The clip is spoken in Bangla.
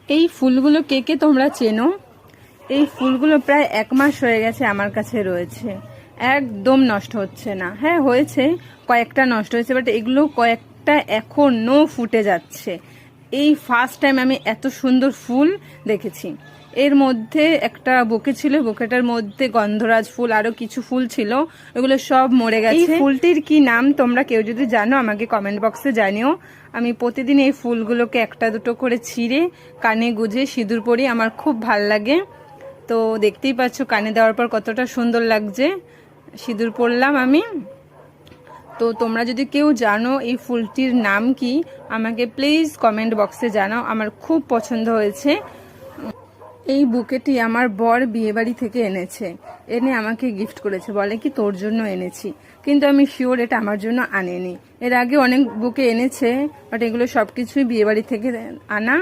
এই ফুলগুলো কে কে তোমরা চেনো? এই ফুলগুলো প্রায় 1 মাস হয়ে গেছে আমার কাছে রয়েছে, একদম নষ্ট হচ্ছে না। হ্যাঁ হয়েছে, কয়েকটা নষ্ট হয়েছে, বাট এগুলো কয়েকটা এখনো ফুটে যাচ্ছে। এই ফার্স্ট টাইম আমি এত সুন্দর ফুল দেখেছি। এর মধ্যে একটা বুকে ছিল, বুকেটার মধ্যে গন্ধরাজ ফুল আরো কিছু ফুল ছিল, ওগুলো সব মরে গেছে। এই ফুলটির কি নাম তোমরা কেউ যদি জানো আমাকে কমেন্ট বক্সে জানিও। আমি প্রতিদিন এই ফুলগুলোকে একটা দুটো করে ছিঁড়ে কানে গুজে সিঁদুর পরি, আমার খুব ভাল লাগে। তো দেখতেই পাচ্ছ কানে দেওয়ার পর কতটা সুন্দর লাগছে। সিঁদুর পরলাম আমি। তো তোমরা যদি কেউ জানো এই ফুলটির নাম কি, আমাকে প্লিজ কমেন্ট বক্সে জানাও, আমার খুব পছন্দ হয়েছে। এই বুকেটি আমার বর বিয়েবাড়ি থেকে এনেছে, এনে আমাকে গিফট করেছে, বলে কি তোর জন্য এনেছি, কিন্তু আমি শিওর এটা আমার জন্য আনেনি। এর আগে অনেক বুকে এনেছে, বাট এগুলো সবকিছুই বিয়েবাড়ি থেকে আনা।